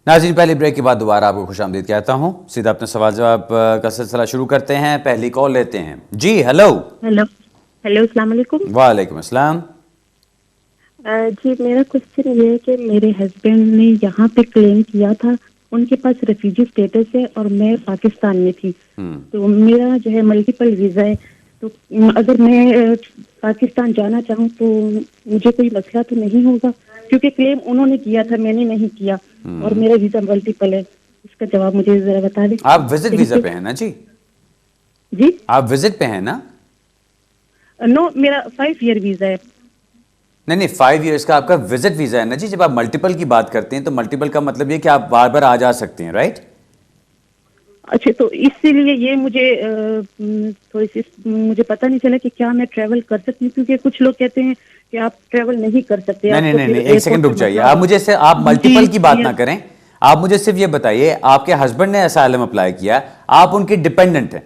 नाज़रीन, पहली ब्रेक के बाद दोबारा आपको खुशामदीद कहता हूँ। सीधा अपने सवाल जवाब का सिलसिला शुरू करते हैं। पहली कॉल लेते हैं जी। हेलो हेलो हेलो, अस्सलाम वालेकुम। वालेकुम अस्सलाम। जी, मेरा क्वेश्चन ये है कि मेरे हस्बैंड ने यहाँ पे क्लेम किया था, उनके पास रेफ्यूजी स्टेटस है और मैं पाकिस्तान में थी। तो मेरा जो है मल्टीपल वीज़ा है। तो अगर मैं पाकिस्तान जाना चाहूँ तो मुझे कोई मसला तो नहीं होगा, क्योंकि क्लेम उन्होंने किया था, मैंने नहीं किया, और मेरा वीज़ा मल्टीपल है। इसका जवाब मुझे जरा बता दें। आप विजिट वीजा पे हैं ना जी? जी आप विजिट पे हैं ना? नो, मेरा 5 ईयर वीज़ा है। नहीं नहीं, 5 इयर्स का आपका विजिट वीजा है ना जी। जब आप मल्टीपल की बात करते हैं तो मल्टीपल का मतलब ये कि आप बार बार आ जा सकते हैं, राइट? अच्छा, तो इसीलिए ये मुझे थोड़ी सी मुझे पता नहीं चला कि क्या मैं ट्रैवल कर सकती हूँ, क्योंकि कुछ लोग कहते हैं कि आप ट्रैवल नहीं कर सकते। नहीं नहीं आपको नहीं फिर नहीं, एक सेकंड रुक जाइए। आप मुझे से आप मल्टीपल की बात ना करें। आप मुझे सिर्फ ये बताइए, आपके हस्बैंड ने असाइलम अप्लाई किया, आप उनके डिपेंडेंट हैं?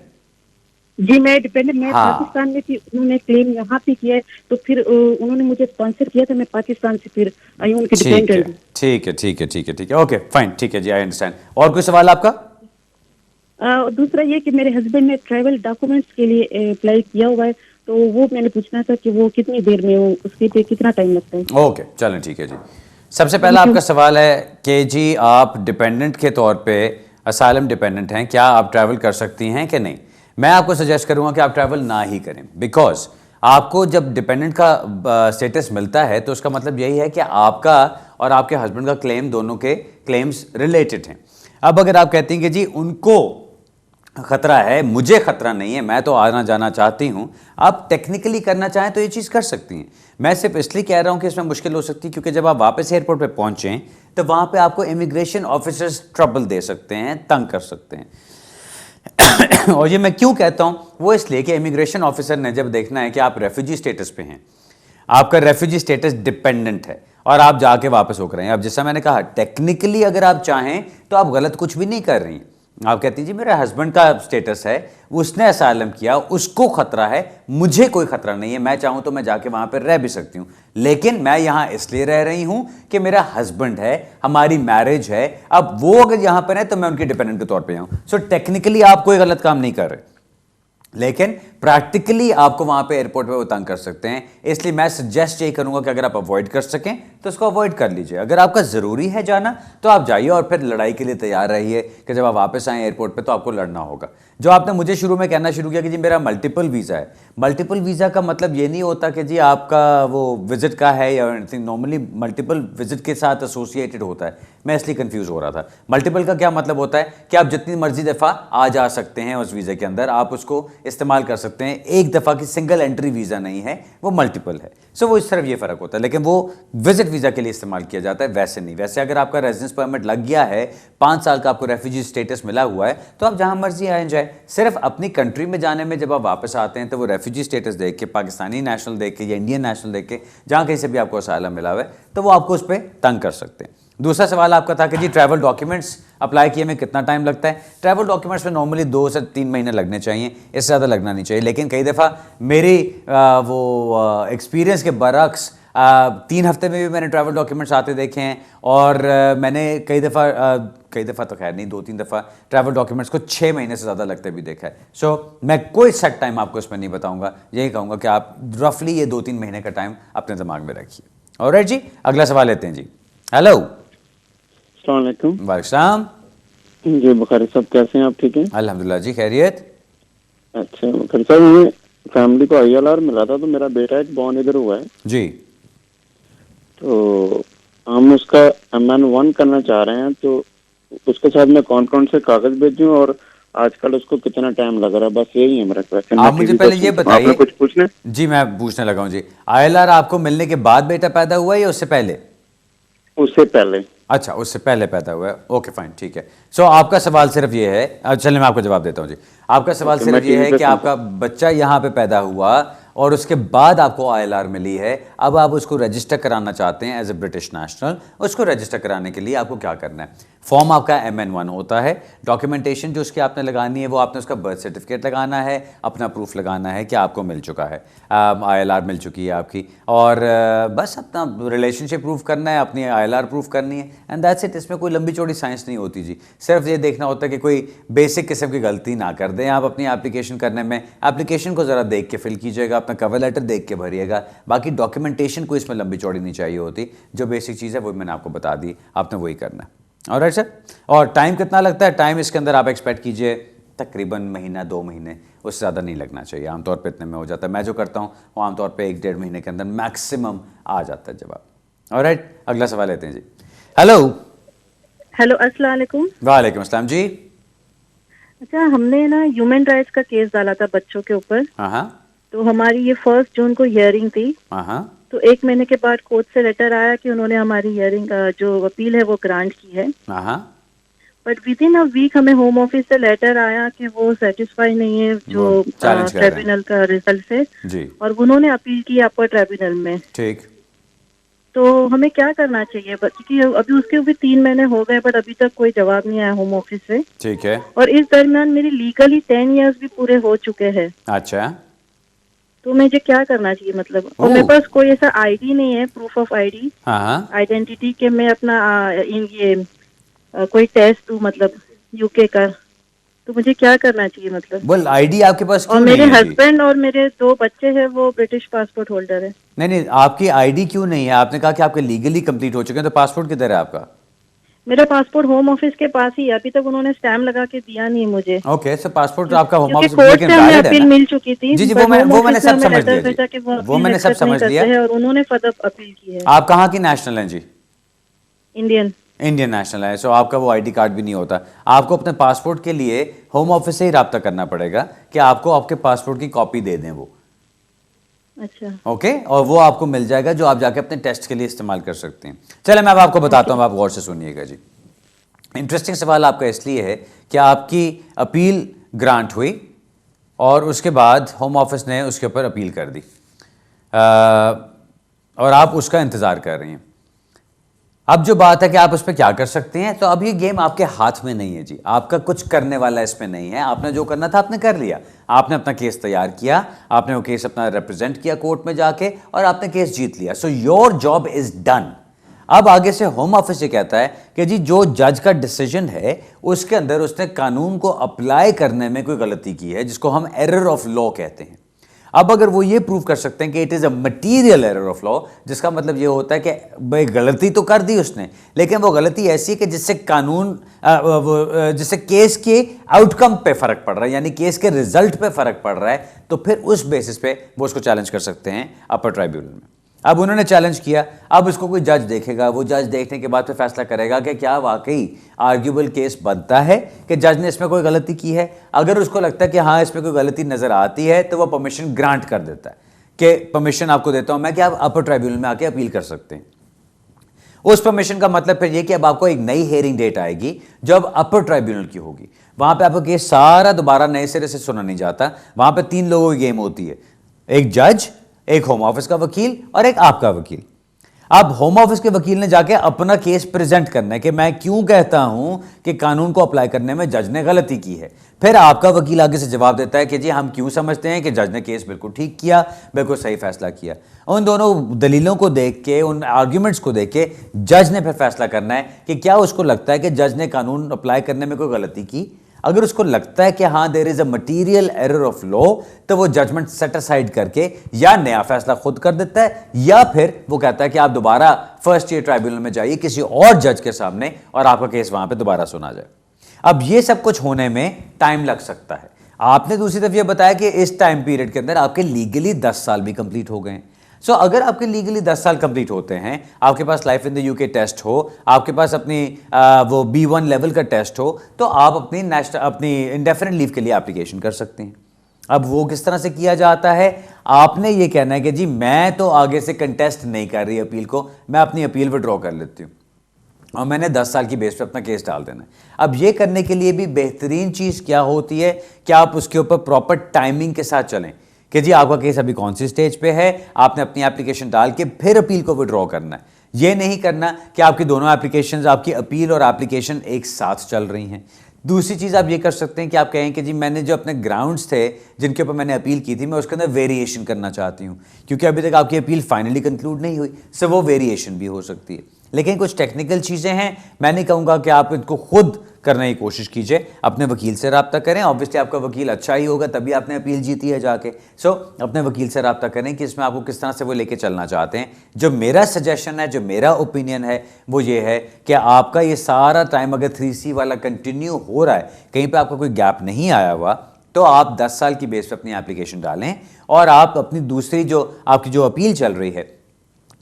जी, मैं डिपेंडेंट, मैं हाँ पाकिस्तान में थी, उन्होंने क्लेम यहाँ पे किया है, तो फिर उन्होंने मुझे स्पॉन्सर किया था, मैं पाकिस्तान से फिर आई हूँ उनके ठीक है डिपेंडेंट। ठीक है ठीक है ठीक है ठीक है, ओके फाइन, ठीक है जी, आई अंडरस्टैंड। और कोई सवाल आपका? दूसरा ये कि मेरे हस्बैंड ने ट्रैवल डॉक्यूमेंट्स के लिए अप्लाई किया हुआ है, तो वो मैंने पूछना था कि वो कितनी देर में, वो उसके पे कितना टाइम लगता है। ओके चलें, ठीक है जी। सबसे पहला थैंक यू। आपका सवाल है कि जी आप डिपेंडेंट के तौर पे असाइलम डिपेंडेंट हैं, क्या आप ट्रैवल कर सकती हैं कि नहीं? मैं आपको सजेस्ट करूंगा कि आप ट्रैवल ना ही करें, बिकॉज आपको जब डिपेंडेंट का स्टेटस मिलता है तो उसका मतलब यही है कि आपका और आपके हस्बैंड का क्लेम, दोनों के क्लेम्स रिलेटेड हैं। अब अगर आप कहती हैं कि जी उनको खतरा है, मुझे खतरा नहीं है, मैं तो आना जाना चाहती हूं, आप टेक्निकली करना चाहें तो ये चीज़ कर सकती हैं। मैं सिर्फ इसलिए कह रहा हूं कि इसमें मुश्किल हो सकती है क्योंकि जब आप वापस एयरपोर्ट पे पहुंचें तो वहां पे आपको इमिग्रेशन ऑफिसर्स ट्रबल दे सकते हैं, तंग कर सकते हैं। और ये मैं क्यों कहता हूं, वो इसलिए कि इमिग्रेशन ऑफिसर ने जब देखना है कि आप रेफ्यूजी स्टेटस पे हैं, आपका रेफ्यूजी स्टेटस डिपेंडेंट है और आप जाके वापस होकर रहे हैं। अब जैसा मैंने कहा, टेक्निकली अगर आप चाहें तो आप गलत कुछ भी नहीं कर रही हैं। आप कहती जी मेरा हस्बैंड का स्टेटस है, उसने असाइलम किया, उसको खतरा है, मुझे कोई खतरा नहीं है, मैं चाहूं तो मैं जाके वहां पर रह भी सकती हूं, लेकिन मैं यहां इसलिए रह रही हूं कि मेरा हस्बैंड है, हमारी मैरिज है। अब वो अगर यहां पर है तो मैं उनके डिपेंडेंट के तौर पे हूं। सो टेक्निकली आप कोई गलत काम नहीं कर रहे, लेकिन प्रैक्टिकली आपको वहां पे एयरपोर्ट पे वो तंग कर सकते हैं। इसलिए मैं सजेस्ट यही करूंगा कि अगर आप अवॉइड कर सकें तो उसको अवॉइड कर लीजिए। अगर आपका ज़रूरी है जाना तो आप जाइए और फिर लड़ाई के लिए तैयार रहिए कि जब आप वापस आए एयरपोर्ट पे तो आपको लड़ना होगा। जो आपने मुझे शुरू में कहना शुरू किया कि जी मेरा मल्टीपल वीज़ा है, मल्टीपल वीज़ा का मतलब ये नहीं होता कि जी आपका वो विजिट का है या एनीथिंग। नॉर्मली मल्टीपल विजिट के साथ एसोसिएटेड होता है, मैं इसलिए कंफ्यूज हो रहा था। मल्टीपल का क्या मतलब होता है कि आप जितनी मर्जी दफ़ा आ जा सकते हैं उस वीज़ा के अंदर, आप उसको इस्तेमाल कर सकते हैं। एक दफ़ा की सिंगल एंट्री वीज़ा नहीं है, वो मल्टीपल है। सो वो इस तरफ ये फ़र्क होता है, लेकिन वो विजिट वीज़ा के लिए इस्तेमाल किया जाता है, वैसे नहीं। वैसे अगर आपका रेजिडेंस परमिट लग गया है, 5 साल का आपको रेफ्यूजी स्टेटस मिला हुआ है, तो आप जहां मर्जी आए जाए। सिर्फ अपनी कंट्री में जाने में जब आप वापस आते हैं तो वो रेफ्यूजी स्टेटस देख के, पाकिस्तानी नेशनल देख के या इंडियन नेशनल देख के, जहां कहीं से भी आपको असाइलम मिला हुआ है, तो वो आपको उस पर तंग कर सकते हैं। दूसरा सवाल आपका था कि जी ट्रैवल डॉक्यूमेंट्स अप्लाई किए में कितना टाइम लगता है? ट्रैवल डॉक्यूमेंट्स में नॉर्मली 2 से 3 महीने लगने चाहिए, इससे ज़्यादा लगना नहीं चाहिए। लेकिन कई दफ़ा मेरी वो एक्सपीरियंस के बरक्स 3 हफ्ते में भी मैंने ट्रैवल डॉक्यूमेंट्स आते देखे हैं, और मैंने कई दफ़ा तो खैर नहीं, 2-3 दफ़ा ट्रैवल डॉक्यूमेंट्स को 6 महीने से ज़्यादा लगते भी देखा है। सो मैं कोई सेट टाइम आपको इसमें नहीं बताऊंगा, यही कहूँगा कि आप रफली ये 2-3 महीने का टाइम अपने दिमाग में रखिए। ऑलराइट जी, अगला सवाल लेते हैं जी। हेलो अस्सलामुअलैकुम। वालेकुम। जी बुखारी साहब, कैसे हैं आप? ठीक हैं अल्हम्दुलिल्लाह जी, खैरियत। अच्छा बुखारी साहब, ये फैमिली को ILR मिला था, तो मेरा बेटा एक बॉर्न इधर हुआ है, जी तो हम उसका MN1 करना चाह रहे हैं, तो उसके साथ मैं कौन कौन से कागज भेजूं और आजकल उसको कितना टाइम लग रहा है, बस यही है मेरा क्वेश्चन। आप मुझे पहले ये आपने बताइए। कुछ पूछना है? जी मैं पूछने लगा हूँ जी, ILR आपको मिलने के बाद बेटा पैदा हुआ है या उससे पहले? उससे पहले। अच्छा, उससे पहले पैदा हुआ है, ओके फाइन, ठीक है। सो आपका सवाल सिर्फ ये है, चलिए मैं आपको जवाब देता हूँ जी। आपका सवाल ओके, सिर्फ मैं ये टीवी है पे कि सुनता आपका बच्चा यहाँ पे पैदा हुआ और उसके बाद आपको ILR मिली है, अब आप उसको रजिस्टर कराना चाहते हैं एज ए ब्रिटिश नेशनल। उसको रजिस्टर कराने के लिए आपको क्या करना है? फॉर्म आपका MN1 होता है। डॉक्यूमेंटेशन जो उसकी आपने लगानी है वो आपने उसका बर्थ सर्टिफिकेट लगाना है, अपना प्रूफ लगाना है कि आपको मिल चुका है, ILR मिल चुकी है आपकी, और बस अपना रिलेशनशिप प्रूफ करना है, अपनी ILR प्रूफ करनी है, एंड दैट्स इट। इसमें कोई लंबी चौड़ी साइंस नहीं होती जी। सिर्फ ये देखना होता है कि कोई बेसिक किस्म की गलती ना कर दें आप अपनी एप्लीकेशन करने में। एप्लीकेशन को ज़रा देख के फिल कीजिएगा, अपना कवर लेटर देख के भरिएगा, बाकी डॉक्यूमेंटेशन को इसमें लंबी चौड़ी नहीं चाहिए होती। जो बेसिक चीज़ है वो मैंने आपको बता दी, आपने वही करना है। Alright sir. और टाइम कितना लगता है? टाइम इसके अंदर आप एक्सपेक्ट कीजिए तकरीबन महीना 2 महीने, उससे ज़्यादा नहीं लगना चाहिए। आमतौर पे इतने में हो जाता है। मैं जो करता हूँ वो आमतौर पे 1-1.5 महीने के अंदर मैक्सिमम आ जाता है जवाब। ऑलराइट, अगला सवाल लेते हैं जी। हेलो। हेलो, अस्सलाम वालेकुम। वालेकुम अस्सलाम जी। अच्छा, हमने ना ह्यूमन राइट्स का केस डाला था बच्चों के ऊपर। हाँ तो हमारी ये 1 जून को हियरिंग थी। हाँ। तो 1 महीने के बाद कोर्ट से लेटर आया कि उन्होंने हमारी हियरिंग जो अपील है वो ग्रांट की है। हाँ। But within a week हमें होम ऑफिस से लेटर आया कि वो सेटिस्फाई नहीं है जो challenge कर रहे हैं। ट्रिब्यूनल का रिजल्ट से, जी और उन्होंने अपील की अपर ट्रिब्यूनल में। ठीक। तो हमें क्या करना चाहिए? क्योंकि अभी उसके भी 3 महीने हो गए बट अभी तक कोई जवाब नहीं आया होम ऑफिस से। ठीक है। और इस दरमियान मेरी लीगली 10 इयर्स भी पूरे हो चुके हैं। अच्छा। तो मुझे क्या करना चाहिए मतलब? और ओह। मेरे पास कोई ऐसा आईडी नहीं है, प्रूफ ऑफ आईडी, हाँ। आइडेंटिटी के मैं अपना कोई टेस्ट दूं मतलब यूके का। तो मुझे क्या करना चाहिए मतलब? बोल, आईडी आपके पास और क्यों मेरे नहीं है जी? हस्बैंड और मेरे 2 बच्चे हैं वो ब्रिटिश पासपोर्ट होल्डर है। नहीं नहीं, आपकी आईडी क्यों नहीं है? आपने कहा कि आपके लीगली कंप्लीट हो चुके हैं, तो पासपोर्ट किधर है आपका? मेरा पासपोर्ट होम ऑफिस के पास ही है, अभी तक उन्होंने स्टैम्प लगा के दिया नहीं मुझे। ओके, सर पासपोर्ट आपका होम क्योंकि ऑफिस कोर्ट लेकिन से हमें वैलिड है अपील ना? मिल चुकी थी। जी जी, but वो home मैंने office सब ने हमें समझ letter लिया भेजा जी, कि वो वो अपील मैंने सब accept नहीं समझ लिया। करते हैं और उन्होंने फर्दर अपील की है। आप कहाँ की नेशनल हैं जी? इंडियन। इंडियन नेशनल है, सो आपका वो आईडी कार्ड भी नहीं होता। आपको अपने पासपोर्ट के लिए होम ऑफिस से ही रब्ता करना पड़ेगा कि आपको आपके पासपोर्ट की कॉपी दे दें वो। अच्छा। ओके, और वो आपको मिल जाएगा जो आप जाके अपने टेस्ट के लिए इस्तेमाल कर सकते हैं। चले मैं अब आपको बताता हूँ, आप गौर से सुनिएगा जी। इंटरेस्टिंग सवाल आपका इसलिए है कि आपकी अपील ग्रांट हुई और उसके बाद होम ऑफिस ने उसके ऊपर अपील कर दी, और आप उसका इंतज़ार कर रही हैं। अब जो बात है कि आप उस पर क्या कर सकते हैं, तो अब ये गेम आपके हाथ में नहीं है जी। आपका कुछ करने वाला इसमें नहीं है। आपने जो करना था आपने कर लिया। आपने अपना केस तैयार किया, आपने वो केस अपना रिप्रेजेंट किया कोर्ट में जाके, और आपने केस जीत लिया। So your job is done. अब आगे से होम ऑफिस ये कहता है कि जी जो जज का डिसीजन है उसके अंदर उसने कानून को अप्लाई करने में कोई गलती की है, जिसको हम एरर ऑफ लॉ कहते हैं। अब अगर वो ये प्रूव कर सकते हैं कि it is a material error of law, जिसका मतलब ये होता है कि भाई गलती तो कर दी उसने, लेकिन वो गलती ऐसी है कि जिससे कानून जिससे केस के आउटकम पे फर्क पड़ रहा है, यानी केस के रिजल्ट पे फर्क पड़ रहा है, तो फिर उस बेसिस पे वो उसको चैलेंज कर सकते हैं अपर ट्राइब्यूनल में। अब उन्होंने चैलेंज किया, अब उसको कोई जज देखेगा, वो जज देखने के बाद फिर फैसला करेगा कि क्या वाकई आर्ग्यूबल केस बनता है कि जज ने इसमें कोई गलती की है। अगर उसको लगता है कि हाँ इसमें कोई गलती नजर आती है, तो वो परमिशन ग्रांट कर देता है कि परमिशन आपको देता हूं मैं कि आप अपर ट्राइब्यूनल में आके अपील कर सकते हैं। उस परमिशन का मतलब फिर ये कि अब आपको एक नई हियरिंग डेट आएगी जो अब अपर ट्राइब्यूनल की होगी। वहां पे आपका केस सारा दोबारा नए सिरे से सुना नहीं जाता। वहां पे 3 लोगों की गेम होती है, एक जज, एक होम ऑफिस का वकील और एक आपका वकील। अब होम ऑफिस के वकील ने जाके अपना केस प्रेजेंट करना है कि मैं क्यों कहता हूं कि कानून को अप्लाई करने में जज ने गलती की है। फिर आपका वकील आगे से जवाब देता है कि जी हम क्यों समझते हैं कि जज ने केस बिल्कुल ठीक किया, बिल्कुल सही फैसला किया। उन दोनों दलीलों को देख के, उन आर्ग्यूमेंट्स को देख के जज ने फिर फैसला करना है कि क्या उसको लगता है कि जज ने कानून अप्लाई करने में कोई गलती की। अगर उसको लगता है कि हाँ there is a material error of law, तो वो जजमेंट सेट असाइड करके या नया फैसला खुद कर देता है, या फिर वो कहता है कि आप दोबारा फर्स्ट ईयर ट्राइब्यूनल में जाइए किसी और जज के सामने और आपका केस वहां पे दोबारा सुना जाए। अब ये सब कुछ होने में टाइम लग सकता है। आपने दूसरी तरफ ये बताया कि इस टाइम पीरियड के अंदर आपके लीगली 10 साल भी कंप्लीट हो गए। सो अगर आपके लीगली 10 साल कंप्लीट होते हैं, आपके पास life in the UK test हो, आपके पास अपनी वो B1 लेवल का टेस्ट हो, तो आप अपनी इंडेफिनिट लीव के लिए एप्लीकेशन कर सकते हैं। अब वो किस तरह से किया जाता है? आपने ये कहना है कि जी मैं तो आगे से कंटेस्ट नहीं कर रही अपील को, मैं अपनी अपील विड्रॉ कर लेती हूँ और मैंने 10 साल की बेस पे अपना केस डाल देना है। अब ये करने के लिए भी बेहतरीन चीज़ क्या होती है कि आप उसके ऊपर प्रॉपर टाइमिंग के साथ चलें कि जी आपका केस अभी कौन सी स्टेज पे है, आपने अपनी एप्लीकेशन डाल के फिर अपील को विड्रॉ करना है। ये नहीं करना कि आपकी दोनों एप्लीकेशंस, आपकी अपील और एप्लीकेशन एक साथ चल रही हैं। दूसरी चीज़ आप ये कर सकते हैं कि आप कहें कि जी मैंने जो अपने ग्राउंड्स थे जिनके ऊपर मैंने अपील की थी, मैं उसके अंदर वेरिएशन करना चाहती हूँ, क्योंकि अभी तक आपकी अपील फाइनली कंक्लूड नहीं हुई, सो वो वेरिएशन भी हो सकती है। लेकिन कुछ टेक्निकल चीज़ें हैं, मैं नहीं कहूँगा कि आप इनको खुद करने की कोशिश कीजिए, अपने वकील से रब्ता करें। ऑब्वियसली आपका वकील अच्छा ही होगा, तभी आपने अपील जीती है जाके। सो अपने वकील से रब्ता करें कि इसमें आपको किस तरह से वो लेके चलना चाहते हैं। जो मेरा सजेशन है, जो मेरा ओपिनियन है, वो ये है कि आपका ये सारा टाइम अगर 3C वाला कंटिन्यू हो रहा है, कहीं पर आपका कोई गैप नहीं आया हुआ, तो आप 10 साल की बेस पर अपनी एप्लीकेशन डालें और आप अपनी दूसरी जो आपकी जो अपील चल रही है,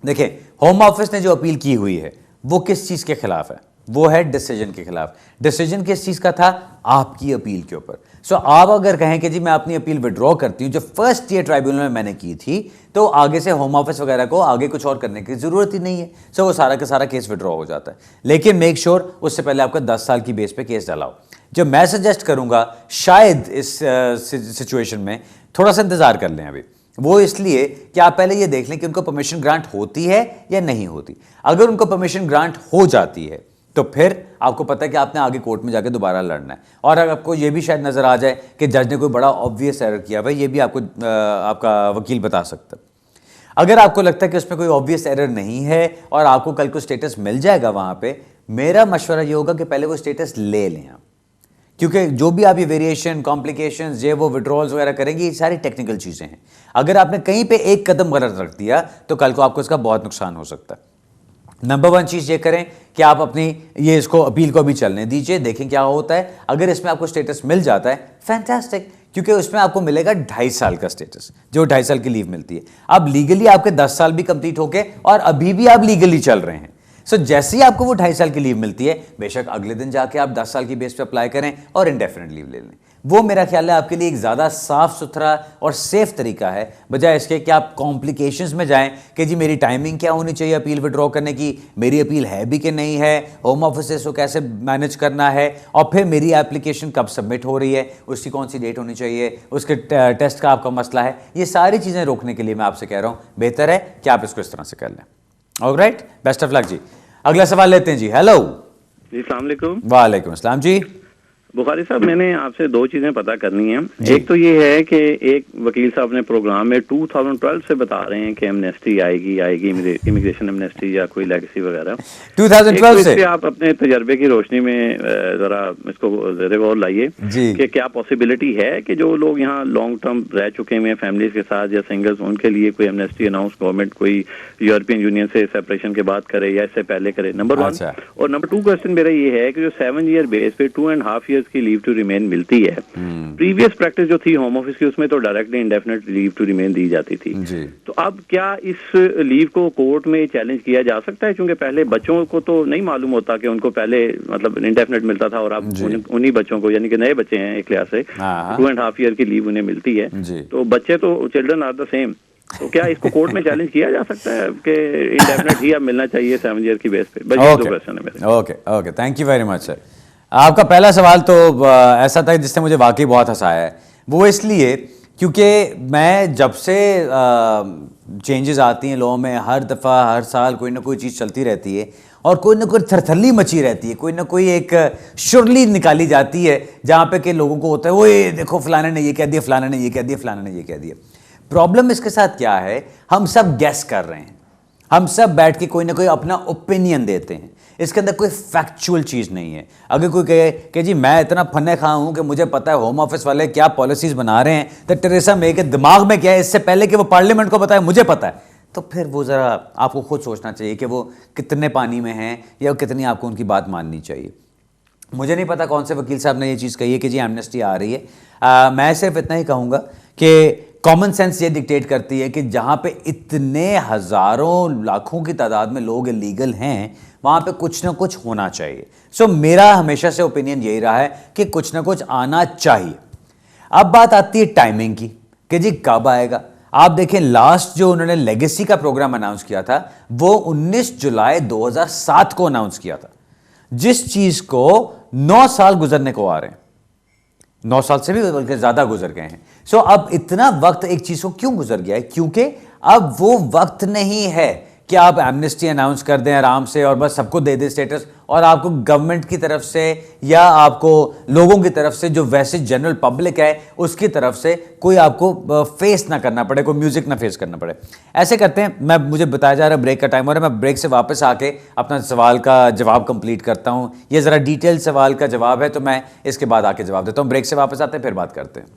देखिए होम ऑफिस ने जो अपील की हुई है वो किस चीज़ के खिलाफ है? वो है डिसीजन के खिलाफ। डिसीजन किस चीज़ का था? आपकी अपील के ऊपर। सो आप अगर कहें कि जी मैं अपनी अपील विड्रॉ करती हूँ जो फर्स्ट ईयर ट्राइब्यूनल में मैंने की थी, तो आगे से होम ऑफिस वगैरह को आगे कुछ और करने की ज़रूरत ही नहीं है। सो वो सारा का सारा केस विड्रॉ हो जाता है। लेकिन मेक श्योर उससे पहले आपका 10 साल की बेस पे केस डालाओ। जो मैं सजेस्ट करूँगा, शायद इस सिचुएशन में थोड़ा सा इंतज़ार कर लें अभी। वो इसलिए कि आप पहले ये देख लें कि उनको परमिशन ग्रांट होती है या नहीं होती। अगर उनको परमिशन ग्रांट हो जाती है तो फिर आपको पता है कि आपने आगे कोर्ट में जाके दोबारा लड़ना है। और अगर आपको ये भी शायद नज़र आ जाए कि जज ने कोई बड़ा ऑब्वियस एरर किया, भाई ये भी आपको आपका वकील बता सकता है। अगर आपको लगता है कि उसमें कोई ऑब्वियस एरर नहीं है और आपको कल को स्टेटस मिल जाएगा वहाँ पे, मेरा मशवरा ये होगा कि पहले वो स्टेटस ले लें आप, क्योंकि जो भी आप ये वेरिएशन, कॉम्प्लिकेशंस, ये वो विड्रॉल्स वगैरह करेंगे, ये सारी टेक्निकल चीज़ें हैं। अगर आपने कहीं पे एक कदम गलत रख दिया तो कल को आपको इसका बहुत नुकसान हो सकता है। नंबर 1 चीज़ ये करें कि आप अपनी ये इसको अपील को भी चलने दीजिए, देखें क्या होता है। अगर इसमें आपको स्टेटस मिल जाता है, फैंटास्टिक, क्योंकि उसमें आपको मिलेगा 2.5 साल का स्टेटस, जो 2.5 साल की लीव मिलती है। अब लीगली आपके 10 साल भी कंप्लीट होके और अभी भी आप लीगली चल रहे हैं। सो जैसे ही आपको वो 2.5 साल की लीव मिलती है, बेशक अगले दिन जाके आप 10 साल की बेस पे अप्लाई करें और इंडेफिनिट लीव ले लें। वो मेरा ख्याल है आपके लिए एक ज़्यादा साफ सुथरा और सेफ तरीका है, बजाय इसके कि आप कॉम्प्लिकेशंस में जाएं कि जी मेरी टाइमिंग क्या होनी चाहिए अपील विड्रॉ करने की, मेरी अपील है भी कि नहीं है, होम ऑफिस को कैसे मैनेज करना है, और फिर मेरी एप्लीकेशन कब सबमिट हो रही है, उसकी कौन सी डेट होनी चाहिए, उसके टेस्ट का आपका मसला है। ये सारी चीज़ें रोकने के लिए मैं आपसे कह रहा हूँ बेहतर है कि आप इसको इस तरह से कर लें। ऑलराइट, बेस्ट ऑफ लक जी। अगला सवाल लेते हैं जी। हेलो जी, अस्सलाम वालेकुम। वालेकुम अस्सलाम जी। बुखारी साहब, मैंने आपसे 2 चीजें पता करनी है। एक तो ये है कि एक वकील साहब ने प्रोग्राम में 2012 से बता रहे हैं कि एमनेस्टी आएगी इमिग्रेशन एमनेस्टी या कोई लेगेसी वगैरह 2012 से आप अपने तजर्बे की रोशनी में जरा इसको गौर लाइए कि क्या पॉसिबिलिटी है कि जो लोग यहाँ लॉन्ग टर्म रह चुके हैं फैमिलीज के साथ या सिंगल्स, उनके लिए कोई एमनेस्टी अनाउंस गवर्नमेंट कोई यूरोपियन यूनियन से सेपरेशन के बाद करे या इससे पहले करे, नंबर 1। और नंबर 2 क्वेश्चन मेरा ये है कि जो 7 ईयर बेस पे 2.5 years की लीव टू रिमेन मिलती है, प्रीवियस प्रैक्टिस जो थी होम ऑफिस की उसमें तो directly indefinite leave to remain दी जाती थी। तो अब क्या इस लीव को कोर्ट में चैलेंज किया जा सकता है? क्योंकि पहले बच्चों को तो नहीं मालूम होता कि उनको पहले मतलब इंडेफिनेट मिलता था और अब उन्हीं बच्चों को, यानी कि नए बच्चे हैं एक लिहाज से, 2.5 year की लीव उन्हें मिलती है। तो बच्चे तो चिल्ड्रन आर द सेम, तो क्या इसको कोर्ट में चैलेंज किया जा सकता है कि इंडेफिनेट ही अब मिलना चाहिए 7 ईयर की बेस पे? बस ये 2 क्वेश्चन है मेरे। Okay, thank you very much sir. आपका पहला सवाल तो ऐसा था जिसने मुझे वाकई बहुत हंसाया है। वो इसलिए क्योंकि मैं जब से चेंजेस आती हैं लॉ में, हर दफ़ा हर साल कोई ना कोई चीज़ चलती रहती है और कोई ना कोई थरथल्ली मची रहती है, कोई ना कोई एक शुरली निकाली जाती है जहाँ पे कि लोगों को होता है वो ये देखो फलाने ने ये कह दिया, फलाने ने ये कह दिया, फलाने ने ये कह दिया। प्रॉब्लम इसके साथ क्या है, हम सब गैस कर रहे हैं, हम सब बैठ के कोई ना कोई अपना ओपिनियन देते हैं, इसके अंदर कोई फैक्चुअल चीज़ नहीं है। अगर कोई कहे कि जी मैं इतना फन्ने खा हूँ कि मुझे पता है होम ऑफिस वाले क्या पॉलिसीज़ बना रहे हैं, तो टेरेसा मे के दिमाग में क्या है इससे पहले कि वो पार्लियामेंट को बताए मुझे पता है, तो फिर वो ज़रा आपको खुद सोचना चाहिए कि वो कितने पानी में हैं या कितनी आपको उनकी बात माननी चाहिए। मुझे नहीं पता कौन से वकील साहब ने ये चीज़ कही है कि जी एमनेस्टी आ रही है। मैं सिर्फ इतना ही कहूँगा कि कॉमन सेंस ये डिक्टेट करती है कि जहाँ पे इतने हज़ारों लाखों की तादाद में लोग इलीगल हैं, वहाँ पे कुछ ना कुछ होना चाहिए। सो मेरा हमेशा से ओपिनियन यही रहा है कि कुछ ना कुछ आना चाहिए। अब बात आती है टाइमिंग की कि जी कब आएगा। आप देखें लास्ट जो उन्होंने लेगेसी का प्रोग्राम अनाउंस किया था वो 19 जुलाई 2007 को अनाउंस किया था, जिस चीज़ को 9 साल गुजरने को आ रहे हैं, 9 साल से भी बल्कि ज़्यादा गुजर गए हैं। सो अब इतना वक्त एक चीज़ को क्यों गुजर गया है? क्योंकि अब वो वक्त नहीं है कि आप एमनेस्टी अनाउंस कर दें आराम से और बस सबको दे दें स्टेटस, और आपको गवर्नमेंट की तरफ से या आपको लोगों की तरफ से जो वैसे जनरल पब्लिक है उसकी तरफ से कोई आपको फेस ना करना पड़े, कोई म्यूजिक ना फेस करना पड़े। ऐसे करते हैं, मुझे बताया जा रहा है ब्रेक का टाइम हो रहा है, मैं ब्रेक से वापस आके अपना सवाल का जवाब कंप्लीट करता हूं। ये ज़रा डिटेल सवाल का जवाब है तो मैं इसके बाद आके जवाब देता हूं। ब्रेक से वापस आते हैं, फिर बात करते हैं।